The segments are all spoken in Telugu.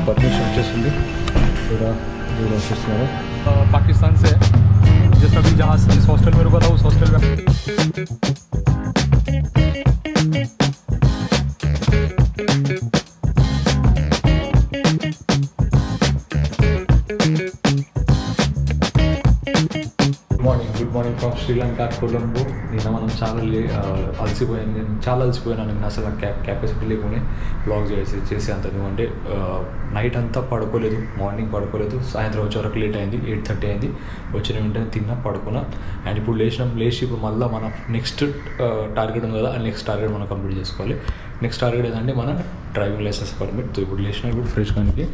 परमिशन వచ్చేసింది पूरा जो ऑफिस पाकिस्तान से जैसा अभी जहाँ इस हॉस्टल में रुका था उस हॉस्टल में good morning from Sri Lanka Colombo. నిన్న మనం చాలా అలసిపోయాను. నేను చాలా అలసిపోయాను. నేను అసలు కెపాసిటీ లేకుండా బ్లాగ్ చేసే అంత అంటే నైట్ అంతా పడుకోలేదు, మార్నింగ్ పడుకోలేదు, సాయంత్రం వచ్చే వరకు లేట్ అయింది. 8:30 అయింది. వచ్చిన వెంటనే తిన్నా, పడుకున్నా. అండ్ ఇప్పుడు లేచి ఇప్పుడు మళ్ళీ మన నెక్స్ట్ టార్గెట్ ఉంది కదా, ఆ నెక్స్ట్ టార్గెట్ మనం కంప్లీట్ చేసుకోవాలి. నెక్స్ట్ టార్గెట్ ఏంటంటే మన డ్రైవింగ్ లైసెన్స్ పర్మిట్. ఇప్పుడు లేచిన ఇప్పుడు ఫ్రెష్ కానీ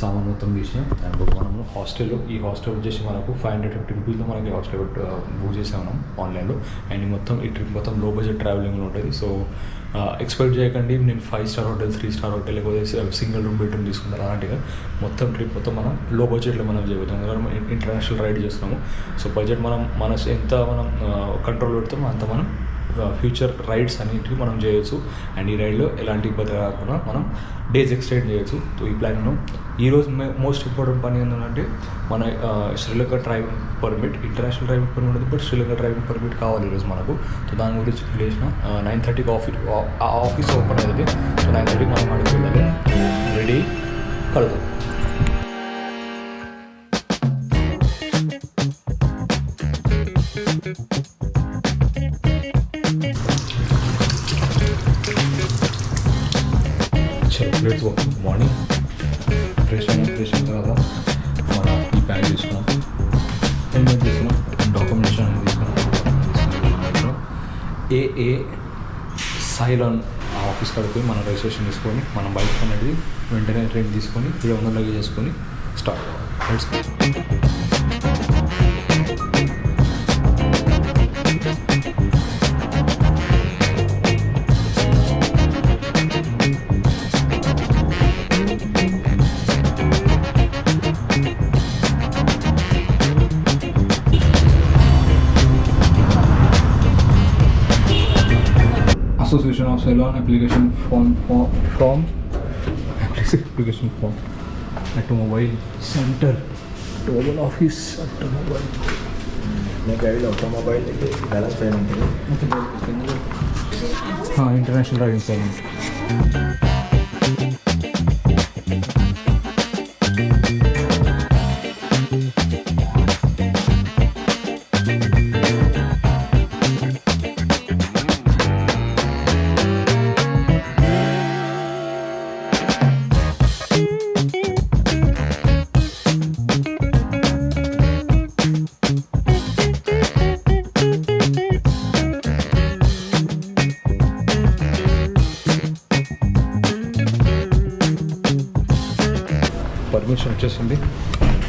సామాన్ మొత్తం తీసినాం. అండ్ మనము ఈ హాస్టల్ వచ్చేసి మనకు 550 రూపీస్లో మనకి హాస్టల్ బుక్ చేసాం మనం ఆన్లైన్లో. అండ్ ఈ ట్రిప్ మొత్తం లో బడ్జెట్ ట్రావెలింగ్లో ఉంటుంది. సో ఎక్స్పెక్ట్ చేయకండి నేను 5 స్టార్ హోటల్, 3 స్టార్ హోటల్, లేకపోతే సింగిల్ రూమ్ బెడ్రూమ్ తీసుకుంటారు అలాంటిగా. మొత్తం ట్రిప్ మొత్తం మనం లో బడ్జెట్లో మనం చేయబోతాం. ఎందుకంటే మనం ఇంటర్నేషనల్ రైడ్ చేస్తున్నాము. సో బడ్జెట్ మన ఎంత మనం కంట్రోల్ పెడతామో అంత మనం ఫ్యూచర్ రైడ్స్ అన్నింటికి మనం చేయొచ్చు. అండ్ ఈ రైడ్లో ఎలాంటి ఇబ్బంది రాకుండా మనం డేస్ ఎక్స్టెండ్ చేయొచ్చు. సో ఈ ప్లాన్ను ఈరోజు మోస్ట్ ఇంపార్టెంట్ పని ఏంటంటే మన Sri Lanka driving permit, international driving permit ఉంది, బట్ శ్రీలంక డ్రైవింగ్ పర్మిట్ కావాలి ఈరోజు మనకు. సో దాని గురించి చేసిన 9:30కి ఆఫీస్ ఓపెన్ అవుతుంది. సో 9:30కి మనం అడిగి వెళ్ళాలి. రెడీ కలుద్దాం. Let's go. మార్నింగ్ ఫ్రెష్ అయిన తర్వాత మన ఈ బ్యాగ్ తీసుకున్నాం, హెల్మెట్ తీసుకున్నాం, డాక్యుమెంటేషన్ అనేది తీసుకున్నాం. ఏ సైలాన్ ఆ ఆఫీస్ కాడికి పోయి మనం రిజిస్ట్రేషన్ తీసుకొని మన బైక్ అనేది వెంటనే రెంట్ తీసుకొని 700 లగేజ్ చేసుకొని స్టార్ట్ అవ్వాలి. Let's go. Association of Ceylon application form application form automobile center, automobile office, automobile. मैं गाड़ी ऑटोमोबाइल बैलेंस पे हाँ इंटरनेशनल ड्राइविंग परमिट. పర్మిషన్ వచ్చేసింది.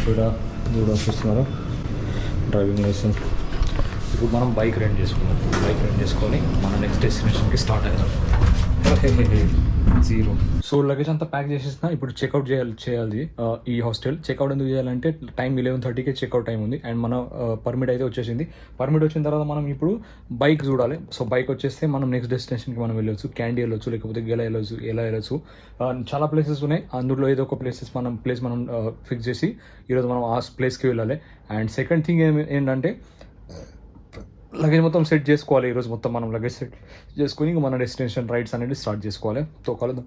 కూడా చూస్తున్నారు డ్రైవింగ్ లైసెన్స్. ఇప్పుడు మనం బైక్ రెంట్ చేసుకున్నాం. బైక్ రెంట్ చేసుకొని మన నెక్స్ట్ డెస్టినేషన్కి స్టార్ట్ అవుతాం. జీరో. సో లగేజ్ అంతా ప్యాక్ చేసేసిన. ఇప్పుడు చెక్అవుట్ చేయాలి ఈ హాస్టల్. చెక్అవుట్ ఎందుకు చేయాలంటే టైం 11:30కే చెక్అవుట్ టైం ఉంది. అండ్ మన పర్మిట్ అయితే వచ్చేసింది. పర్మిట్ వచ్చిన తర్వాత మనం ఇప్పుడు బైక్ చూడాలి. సో బైక్ వచ్చేస్తే మనం నెక్స్ట్ డెస్టినేషన్కి మనం వెళ్ళొచ్చు. క్యాండీ వెళ్ళొచ్చు, లేకపోతే ఎలా వెళ్ళొచ్చు. చాలా ప్లేసెస్ ఉన్నాయి. అందులో ఏదో ఒక ప్లేస్ మనం ఫిక్స్ చేసి ఈరోజు మనం ఆ ప్లేస్కి వెళ్ళాలి. అండ్ సెకండ్ థింగ్ ఏంటంటే లగేజ్ మొత్తం సెట్ చేసుకోవాలి. ఈరోజు మొత్తం మనం లగేజ్ సెట్ చేసుకుని ఇంకా మన డెస్టినేషన్ రైడ్స్ అనేది స్టార్ట్ చేసుకోవాలి. తో కలుద్దాం.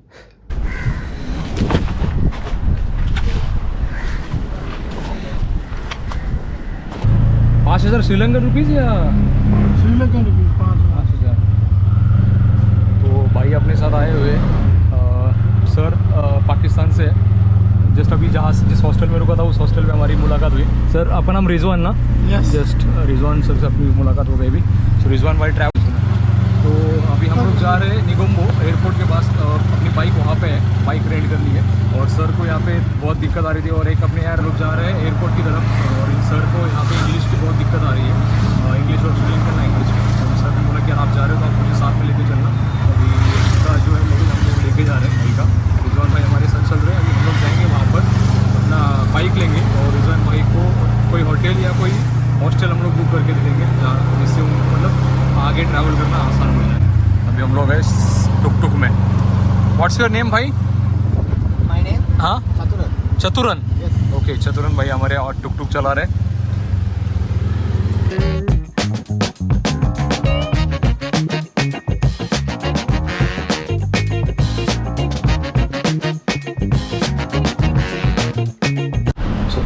₹5,000 श्रीलंकन रुपीज़ या श्रीलंकन रुपीज़ 5,000. तो भाई अपने साथ आए हुए सर पाकिस्तान से. जस्ट अभी जिस हॉस्टल में रुका था उस हॉस्टल में हमारी मुलाकात हुई. सर आपका नाम रिजवान ना? यस. जस्ट रिजवान सर से अपनी मुलाकात हो गई भी. सो रिजवान भाई ट्रैवल. तो अभी हम लोग जा रहे हैं निगोम्बो एयरपोर्ट के पास. अपनी बाइक वहाँ पे है, बाइक रेंट करनी है. और सर को यहाँ पे बहुत दिक्कत आ रही थी. और एक अपने यार लोग जा रहे हैं एयरपोर्ट की तरफ. और सर को यहाँ पे इंग्लिश की बहुत दिक्कत आ रही है, इंग्लिश और श्रीलंकन लैंग्वेज की. तो सर ने बोला कि आप जा रहे हो तो आप मुझे साथ में लेके चलना. अभी इसका जो है लोग हम लोग लेके जा रहे हैं भाई का. रिजवान भाई हमारे साथ चल रहे हैं. अभी हम लोग जाएंगे वहाँ पर, अपना बाइक लेंगे और रिजवान भाई को कोई होटल या कोई हॉस्टल हम लोग बुक करके दे देंगे जिससे उनको मतलब आगे ट्रैवल करना आसान हो जाए. अभी हम लोग हैं टुक टुक में. व्हाट्स योर नेम भाई? माय नेम हाँ चतुरन ओके चतुरन भाई हमारे और टुक टुक चला रहे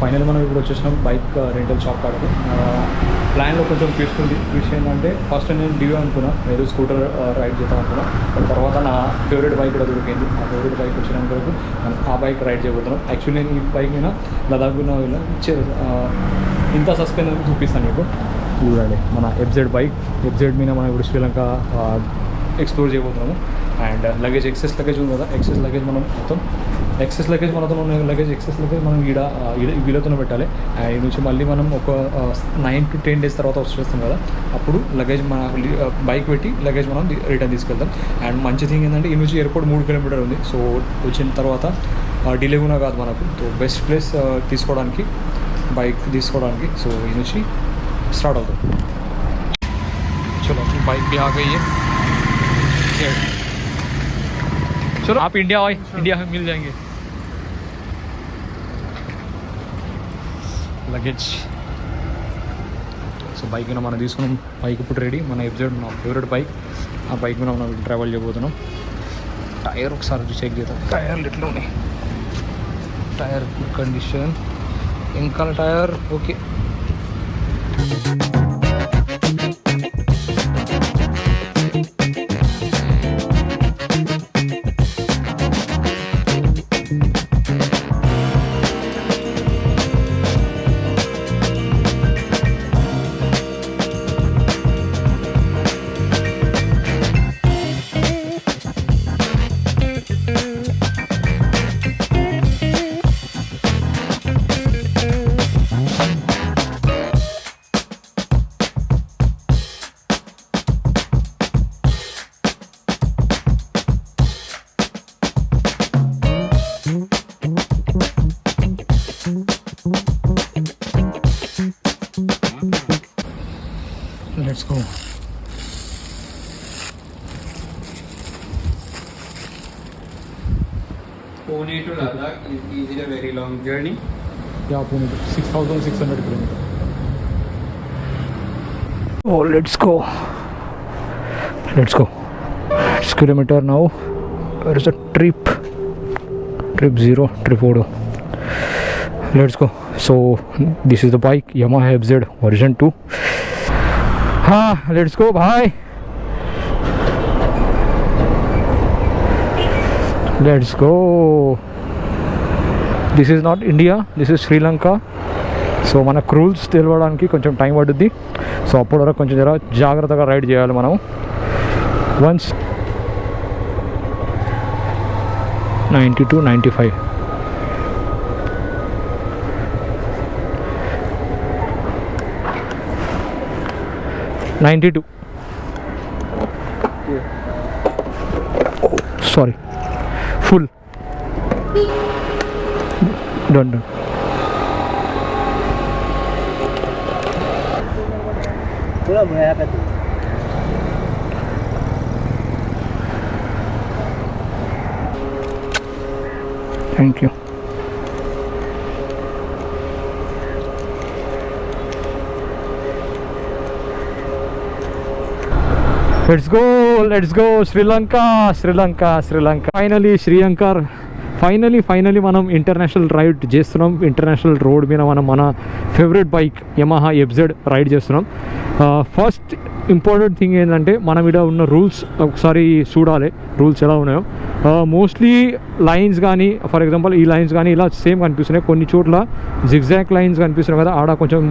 ఫైనల్ మనం ఇప్పుడు వచ్చేసినాం బైక్ రెంటల్ షాప్ కాడికి ప్లాన్లో కొంచెం ట్విస్ట్ ఏంటంటే ఫస్ట్ నేను డివో అనుకున్నా ఏదో స్కూటర్ రైడ్ చేద్దాం అనుకున్నా తర్వాత నా ఫేవరెట్ బైక్ కూడా దొరికింది ఆ ఫేవరెట్ బైక్ వచ్చినంత వరకు మనం ఆ బైక్ రైడ్ చేయబోతున్నాం యాక్చువల్లీ నేను ఈ బైక్ మీద లదాఖ్లో ఇంత సస్పెన్స్ చూపిస్తాను మీకు చూడండి మన ఎఫ్జెడ్ బైక్ ఎఫ్జెడ్ మీద మనం ఇప్పుడు శ్రీలంక ఎక్స్ప్లోర్ చేయబోతున్నాము అండ్ లగేజ్ ఎక్సెస్ లగేజ్ ఉంది కదా ఎక్సెస్ లగేజ్ మనం మొత్తం ఎక్సెస్ లగేజ్ మనతో ఉన్న లగేజ్ ఎక్సెస్ లగేజ్ మనం వీళ్ళతోనే పెట్టాలి అండ్ ఈ నుంచి మళ్ళీ మనం ఒక 9 to 10 days తర్వాత వచ్చేస్తాం కదా అప్పుడు లగేజ్ మన బైక్ పెట్టి లగేజ్ మనం రిటర్న్ తీసుకెళ్తాం అండ్ మంచి థింగ్ ఏంటంటే ఈ నుంచి ఎయిర్పోర్ట్ 3 kilometers ఉంది సో వచ్చిన తర్వాత డిలే కూడా కాదు మనకు సో బెస్ట్ ప్లేస్ తీసుకోవడానికి బైక్ తీసుకోవడానికి సో ఈ నుంచి స్టార్ట్ అవుతాం చలో बाइक भी आ गई है चलो आप इंडिया आए इंडिया में मिल जाएंगे लगेज సో బైక్ మీద మనం తీసుకున్నాం బైక్ ఇప్పుడు రెడీ మన ఎఫ్జెడ్ నా ఫేవరెట్ బైక్ ఆ బైక్ మీద మనం ట్రావెల్ చేయబోతున్నాం టైర్ ఒకసారి చెక్ చేద్దాం టైర్లు ఎట్లా ఉన్నాయి టైర్ గుడ్ కండిషన్ ఇంకా tyre okay Let's go. Pune to Ladakh is it a very long journey? Yeah, Pune 6,600 kilometers. Oh, let's go. 6 kilometers now. There is a trip 0, trip 4. Let's go. So this is the bike Yamaha FZ version 2. Let's go bhai. Let's go. This is not India, this is Sri Lanka. So మనకు రూల్స్ తెలియడానికి కొంచెం టైం పడుద్ది సో అప్పటి వరకు కొంచెం జాగ్రత్తగా రైడ్ చేయాలి మనం once 90 to 95 92 oh, sorry full done thank you let's go Sri Lanka finally మనం ఇంటర్నేషనల్ రైడ్ చేస్తున్నాం ఇంటర్నేషనల్ రోడ్ మీద మనం మన ఫేవరెట్ బైక్ యమహా FZ రైడ్ చేస్తున్నాం ఫస్ట్ ఇంపార్టెంట్ థింగ్ ఏంటంటే మనం ఇక్కడ ఉన్న రూల్స్ ఒకసారి చూడాలి రూల్స్ ఎలా ఉన్నాయో మోస్ట్లీ లైన్స్ కానీ ఫర్ ఎగ్జాంపుల్ ఈ లైన్స్ కానీ ఇలా సేమ్ కనిపిస్తున్నాయి కొన్ని చోట్ల జిగ్జాక్ లైన్స్ కనిపిస్తున్నాయి కదా ఆడ కొంచెం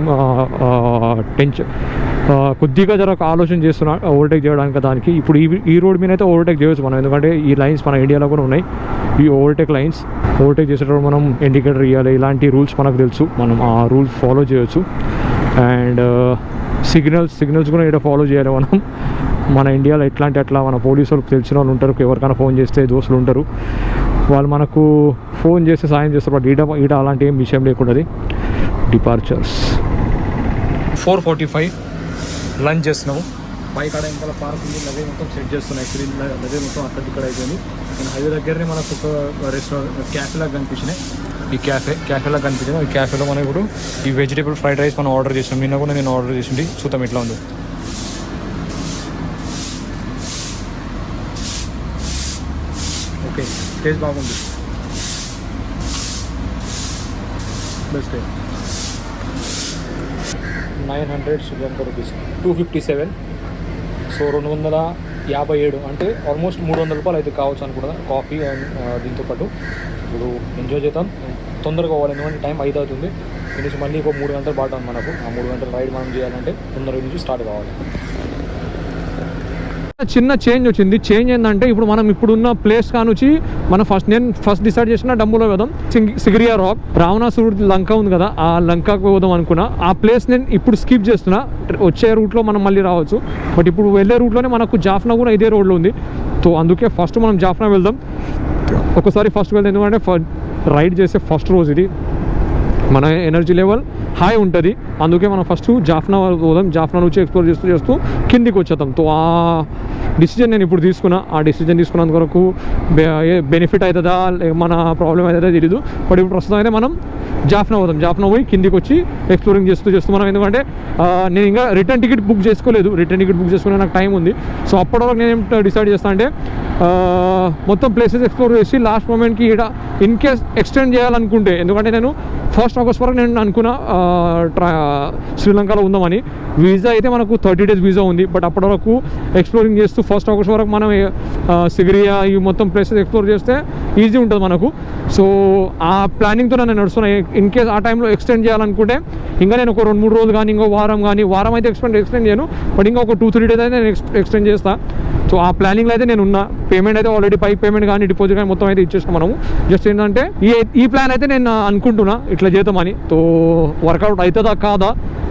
కొద్దిగా ఆలోచన చేస్తున్నా ఓవర్టేక్ చేయడానికి దానికి ఇప్పుడు ఈ రోడ్ మీద అయితే ఓవర్టేక్ చేయవచ్చు మనం ఎందుకంటే ఈ లైన్స్ మన ఇండియాలో కూడా ఉన్నాయి ఈ ఓవర్టేక్ లైన్స్ ఓవర్టేక్ చేసేటప్పుడు మనం ఇండికేటర్ ఇవ్వాలి ఇలాంటి రూల్స్ మనకు తెలుసు మనం ఆ రూల్స్ ఫాలో చేయవచ్చు అండ్ సిగ్నల్స్ కూడా ఇక్కడ ఫాలో చేయాలి మనం మన ఇండియాలో అట్లా మన పోలీసు వాళ్ళకి తెలిసిన వాళ్ళు ఉంటారు ఎవరికైనా ఫోన్ చేస్తే దోస్తులు ఉంటారు వాళ్ళు మనకు ఫోన్ చేస్తే సాయం చేస్తారు బట్ ఈడ అలాంటి ఏం విషయం లేకుండా డిపార్చర్స్ 4:45 లంచ్ చేస్తున్నాము బైక్ ఆడ ఇంకా పార్క్ ఉంది, లగేజ్ మొత్తం సెట్ చేస్తున్నాయి. యాక్చువల్లీ లగేజ్ మొత్తం అక్కడ ఇక్కడ అయిపోయింది. నేను హైవే దగ్గరనే మనకు ఒక రెస్టారెంట్ క్యాఫేలాగా కనిపించినాయి. ఈ క్యాఫేలాగా కనిపించింది. ఈ క్యాఫేలో మనం ఇప్పుడు ఈ వెజిటేబుల్ ఫ్రైడ్ రైస్ మనం ఆర్డర్ చేసినాం. నిన్న కూడా నేను ఆర్డర్ చేసింది, చూద్దాం ఎట్లా ఉందో. ఓకే, టేస్ట్ బాగుంది. Best 900 Sri Lanka rupees, 257. సో 257 అంటే ఆల్మోస్ట్ 300 రూపాయలు అయితే కావచ్చు అనుకుంటా కాఫీ అండ్ దీంతోపాటు. ఇప్పుడు ఎంజాయ్ చేద్దాం, తొందరగా పోవాలి ఎందుకంటే టైం 5 అవుతుంది. దీని నుంచి మళ్ళీ ఇంకో 3 గంటలు పడుతుంది మనకు. ఆ 3 గంటల రైడ్ మనం చేయాలంటే తొందరగా నుంచి స్టార్ట్ కావాలి. చిన్న చేంజ్ వచ్చింది. చేంజ్ ఏంటంటే ఇప్పుడు మనం ఇప్పుడున్న ప్లేస్ కానుంచి మనం నేను ఫస్ట్ డిసైడ్ చేసిన డంబులో పోదాం. సిగిరియా రాక్, రావణాసురుడి లంక ఉంది కదా, ఆ లంకకు పోదాం అనుకున్నా. ఆ ప్లేస్ నేను ఇప్పుడు స్కిప్ చేస్తున్నా. వచ్చే రూట్లో మనం మళ్ళీ రావచ్చు, బట్ ఇప్పుడు వెళ్ళే రూట్లోనే మనకు జాఫ్నా కూడా ఇదే రోడ్లో ఉంది. సో అందుకే ఫస్ట్ మనం జాఫ్నా వెళ్దాం. ఒకసారి ఫస్ట్ వెళ్దాం ఎందుకంటే రైడ్ చేసే ఫస్ట్ రోజు ఇది. మన ఎనర్జీ లెవెల్ హై ఉంటుంది, అందుకే మనం ఫస్ట్ జాఫ్నా పోదాం. జాఫ్నా నుంచి ఎక్స్ప్లోర్ చేస్తూ కిందికి వచ్చేద్దాం. సో ఆ డిసిజన్ నేను ఇప్పుడు తీసుకున్నా. ఆ డిసిజన్ తీసుకున్నంత వరకు బెనిఫిట్ అవుతుందా మన ప్రాబ్లం అవుతుందా తెలీదు. బట్ ఇప్పుడు ప్రస్తుతం అయితే మనం జాఫ్నా పోదాం. జాఫ్నా పోయి కిందికి వచ్చి ఎక్స్ప్లోరింగ్ చేస్తూ మనం, ఎందుకంటే నేను ఇంకా రిటర్న్ టికెట్ బుక్ చేసుకోలేదు. రిటర్న్ టికెట్ బుక్ చేసుకునే నాకు టైం ఉంది. సో అప్పటి వరకు నేను ఏం డిసైడ్ చేస్తాను అంటే మొత్తం ప్లేసెస్ ఎక్స్ప్లోర్ చేసి లాస్ట్ మూమెంట్కి ఇక్కడ ఇన్ కేస్ ఎక్స్టెండ్ చేయాలనుకుంటే, ఎందుకంటే నేను 1 ఆగస్ట్ వరకు నేను అనుకున్నా శ్రీలంకలో ఉందామని. వీసా అయితే మనకు 30 days వీసా ఉంది, బట్ అప్పటి వరకు ఎక్స్ప్లోరింగ్ చేస్తూ 1 ఆగస్ట్ వరకు మనం సిగిరియా ఈ మొత్తం ప్లేసెస్ ఎక్స్ప్లోర్ చేస్తే ఈజీ ఉంటుంది మనకు. సో ఆ ప్లానింగ్తో నేను నడుస్తున్నా. ఇన్ కేస్ ఆ టైంలో ఎక్స్టెండ్ చేయాలనుకుంటే ఇంకా నేను ఒక 2-3 రోజులు కానీ ఇంకో వారం అయితే ఎక్స్టెండ్ చేయను, బట్ ఇంకా ఒక 2-3 days అయితే నేను ఎక్స్టెండ్ చేస్తాను. సో ఆ ప్లానింగ్లో అయితే నేను ఉన్నా. పేమెంట్ అయితే ఆల్రెడీ పేమెంట్ కానీ డిపాజిట్ కానీ మొత్తం అయితే ఇచ్చేస్తాం మనము. జస్ట్ ఏంటంటే ఈ ప్లాన్ అయితే నేను అనుకుంటున్నా ఇట్లా చేద్దామని. సో వర్కౌట్ అవుతుందా కాదా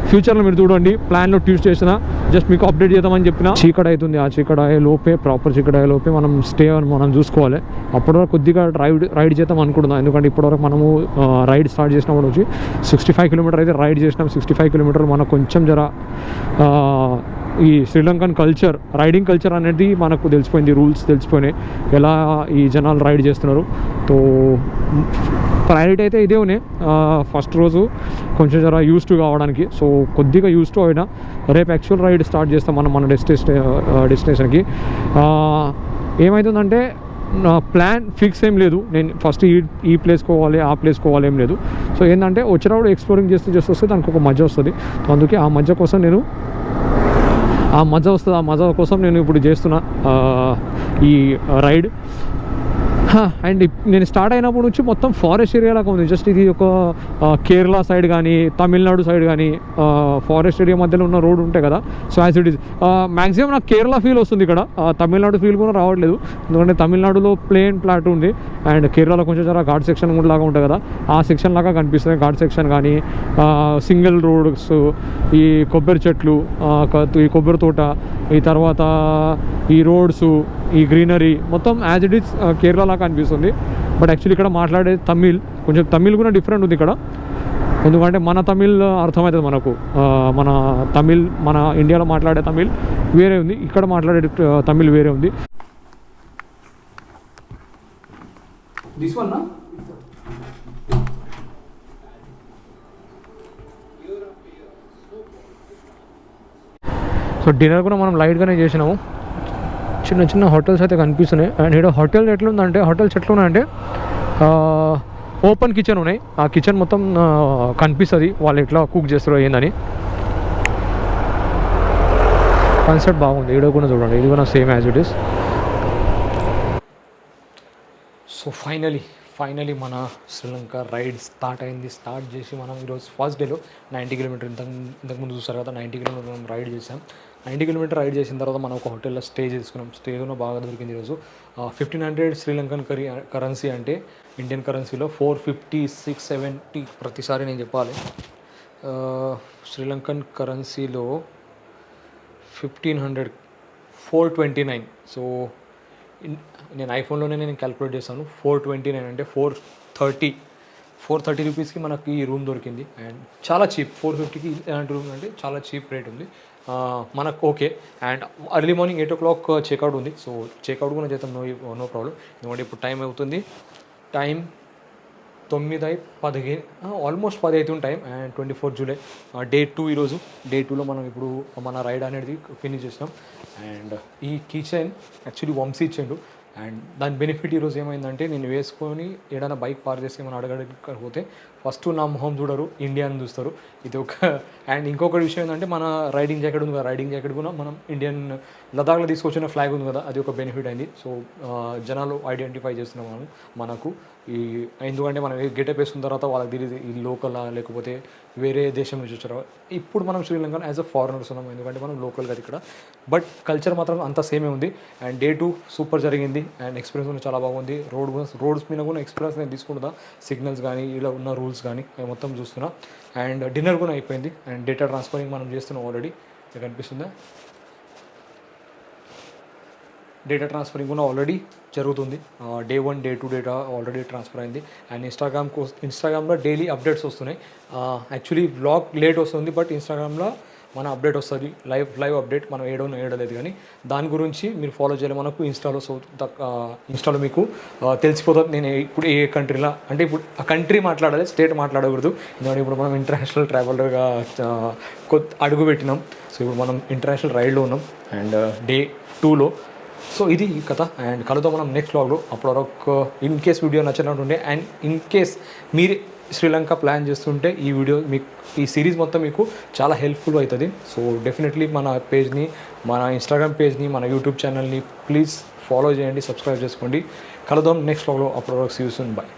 ఫ్యూచర్లో మీరు చూడండి. ప్లాన్లో ట్యూస్ చేసిన జస్ట్ మీకు అప్డేట్ చేద్దామని చెప్పిన. చీకటి అవుతుంది, ఆ చీకటి అయ్యే లోపే ప్రాపర్ చీకటి అయ్యే లోపే మనం స్టే మనం చూసుకోవాలి. అప్పటివరకు కొద్దిగా రైడ్ చేద్దాం అనుకుంటున్నాం, ఎందుకంటే ఇప్పటివరకు మనము రైడ్ స్టార్ట్ చేసినప్పుడు వచ్చి 65 కిలోమీటర్ అయితే రైడ్ చేసినాం. 65 కిలోమీటర్లు మనకు కొంచెం జర ఈ శ్రీలంకన్ కల్చర్, రైడింగ్ కల్చర్ అనేది మనకు తెలిసిపోయింది. రూల్స్ తెలిసిపోయినాయి, ఎలా ఈ జనాలు రైడ్ చేస్తున్నారు. సో ప్రయారిటీ అయితే ఇదే ఉన్నాయి. ఫస్ట్ రోజు కొంచెం జర యూస్ టు కావడానికి, సో కొద్దిగా యూస్ టు అయినా రేపు యాక్చువల్ రైడ్ స్టార్ట్ చేస్తాం మనం మన డెస్టినేషన్కి. ఏమవుతుందంటే నా ప్లాన్ ఫిక్స్ ఏం లేదు. నేను ఫస్ట్ ఈ ప్లేస్కి పోవాలి, ఆ ప్లేస్కి పోవాలి ఏం లేదు. సో ఏంటంటే వచ్చినప్పుడు ఎక్స్ప్లోరింగ్ చేస్తూ వస్తే దానికి ఒక మజా వస్తుంది. అందుకే ఆ మజా కోసం నేను ఆ మజా కోసం నేను ఇప్పుడు చేస్తున్నా ఈ రైడ్. అండ్ నేను స్టార్ట్ అయినప్పటి నుంచి మొత్తం ఫారెస్ట్ ఏరియా లాగా ఉంది. జస్ట్ ఇది ఒక కేరళ సైడ్ కానీ తమిళనాడు సైడ్ కానీ ఫారెస్ట్ ఏరియా మధ్యలో ఉన్న రోడ్ ఉంటాయి కదా. So as it is maximum నాకు కేరళ ఫీల్ వస్తుంది ఇక్కడ. తమిళనాడు ఫీల్ కూడా రావట్లేదు, ఎందుకంటే తమిళనాడులో ప్లేన్ ఫ్లాట్ ఉంది అండ్ కేరళలో కొంచెం జర ఘాట్ సెక్షన్ లాగా ఉంటుంది కదా, ఆ సెక్షన్ లాగా కనిపిస్తుంది. ఘాట్ సెక్షన్ కానీ సింగిల్ రోడ్స్, ఈ కొబ్బరి చెట్లు, ఈ కొబ్బరి తోట, ఈ తర్వాత ఈ రోడ్స్, ఈ గ్రీనరీ మొత్తం యాజ్ ఇట్ ఈస్ కేరళ లాగా అనిపిస్తుంది. బట్ యాక్చువల్లీ ఇక్కడ మాట్లాడే కొంచెం తమిళ్ కూడా డిఫరెంట్ ఉంది ఇక్కడ, ఎందుకంటే మన తమిళ్ అర్థమవుతుంది మనకు. మన ఇండియాలో మాట్లాడే తమిళ్ వేరే ఉంది, ఇక్కడ మాట్లాడే తమిళ్ వేరే ఉంది. సో డిన్నర్ కూడా మనం లైట్గానే చేసినాము. చిన్న చిన్న హోటల్స్ అయితే కనిపిస్తున్నాయి. అండ్ ఇక్కడ హోటల్స్ ఎట్లా ఉన్నాయంటే ఓపెన్ కిచెన్ ఉన్నాయి. ఆ కిచెన్ మొత్తం కనిపిస్తుంది వాళ్ళు ఎట్లా కుక్ చేస్తారో ఏందని. కాన్సెప్ట్ బాగుంది. ఇక్కడ కూడా చూడండి, ఇది కూడా same as it is. So finally మన శ్రీలంక రైడ్ స్టార్ట్ అయింది. స్టార్ట్ చేసి మనం ఈరోజు ఫస్ట్ డేలో 90 కిలోమీటర్ ఇంతకుముందు చూసారు కదా, 90 కిలోమీటర్ మనం రైడ్ చేసాం. 90 కిలోమీటర్ రైడ్ చేసిన తర్వాత మనం ఒక హోటల్లో స్టే చేసుకున్నాం. స్టే కూడా బాగా దొరికింది ఈరోజు. 1500 శ్రీలంకన్ కరెన్సీ అంటే ఇండియన్ కరెన్సీలో 450-670 ప్రతిసారి నేను చెప్పాలి. శ్రీలంకన్ కరెన్సీలో 1500 429. సో నేను ఐఫోన్లోనే నేను క్యాలిక్యులేట్ చేస్తాను. 429 అంటే 430 రూపీస్కి మనకి ఈ రూమ్ దొరికింది. అండ్ చాలా చీప్. 450కి ఇలాంటి రూమ్ అంటే చాలా చీప్ రేట్ ఉంది. మనకు okay. And early morning 8 o'clock checkout ఉంది. సో చెక్అవుట్ కూడా చేద్దాం, నో ప్రాబ్లం. ఎందుకంటే ఇప్పుడు టైం అవుతుంది, టైం 9:15, ఆల్మోస్ట్ 10 అవుతుంది టైం. అండ్ 24 జూలై డే 2 ఈరోజు. డే 2లో మనం ఇప్పుడు మన రైడ్ అనేది ఫినిష్ చేసినాం. అండ్ ఈ కీ చైన్ యాక్చువల్లీ వంశీ ఇచ్చిండు. అండ్ దాని బెనిఫిట్ ఈరోజు ఏమైందంటే, నేను వేసుకొని ఏదైనా బైక్ పార్క్ చేసి ఏమైనా అడగకపోతే ఫస్ట్ నా మొహం చూడరు, ఇండియా అని చూస్తారు. ఇది ఒక. అండ్ ఇంకొకటి విషయం ఏంటంటే, మన రైడింగ్ జాకెట్ ఉంది కదా, రైడింగ్ జాకెట్ కూడా మనం ఇండియన్ లదాఖ్లో తీసుకొచ్చిన ఫ్లాగ్ ఉంది కదా, అది ఒక బెనిఫిట్ అయింది. సో జనాలు ఐడెంటిఫై చేస్తున్నాం మనకు ఈ, ఎందుకంటే మనం గెటప్ వేసుకున్న తర్వాత వాళ్ళకి తెలియదు ఈ లోకలా లేకపోతే వేరే దేశం నుంచి వచ్చారు. ఇప్పుడు మనం శ్రీలంకలో యాజ్ అ ఫారినర్స్ ఉన్నాం, ఎందుకంటే మనం లోకల్ కదా ఇక్కడ. బట్ కల్చర్ మాత్రం అంతా సేమే ఉంది. అండ్ డే 2 సూపర్ జరిగింది. అండ్ ఎక్స్పీరియన్స్ కూడా చాలా బాగుంది. రోడ్స్ మీద కూడా ఎక్స్పీరియన్స్ నేను తీసుకుంటా, సిగ్నల్స్ కానీ ఇలా ఉన్న రూల్స్ కానీ నేను మొత్తం చూస్తున్నా. అండ్ డిన్నర్ కూడా అయిపోయింది. అండ్ డేటా ట్రాన్స్ఫరింగ్ మనం చేస్తున్నాం ఆల్రెడీ, మీకు కనిపిస్తుందా? డేటా ట్రాన్స్ఫరింగ్ కూడా ఆల్రెడీ జరుగుతుంది. Day 1 day 2 data already transfer అయింది. అండ్ ఇన్స్టాగ్రామ్లో డైలీ అప్డేట్స్ వస్తున్నాయి. యాక్చువల్లీ బ్లాగ్ లేట్ వస్తుంది, బట్ ఇన్స్టాగ్రామ్లో మన అప్డేట్ వస్తుంది, లైవ్ అప్డేట్. మనం ఏడలేదు కానీ దాని గురించి మీరు ఫాలో చేయాలి. మనకు ఇన్స్టాలో మీకు తెలిసిపోతుంది నేను ఇప్పుడు ఏ కంట్రీలో, అంటే ఇప్పుడు ఆ కంట్రీ మాట్లాడాలి, స్టేట్ మాట్లాడకూడదు. ఎందుకంటే ఇప్పుడు మనం ఇంటర్నేషనల్ ట్రావెలర్గా అడుగు పెట్టినాం. సో ఇప్పుడు మనం ఇంటర్నేషనల్ రైడ్లో ఉన్నాం అండ్ డే 2లో. సో ఇది కథ. అండ్ కలుద్దాం మనం నెక్స్ట్ వ్లాగ్లో. అప్పటి వరకు ఇన్ కేస్ వీడియో నచ్చినట్టుండే అండ్ ఇన్ కేస్ మీరు శ్రీలంక ప్లాన్ చేస్తుంటే ఈ వీడియో మీకు, ఈ సిరీస్ మొత్తం మీకు చాలా హెల్ప్ఫుల్ అవుతుంది. సో డెఫినెట్లీ మన పేజ్ని, మన ఇన్స్టాగ్రామ్ పేజ్ని, మన యూట్యూబ్ ఛానల్ని ప్లీజ్ ఫాలో చేయండి, సబ్స్క్రైబ్ చేసుకోండి. కలుద్దాం నెక్స్ట్ వ్లాగ్లో. అప్పటి వరకు సీ యూ సూన్, బాయ్.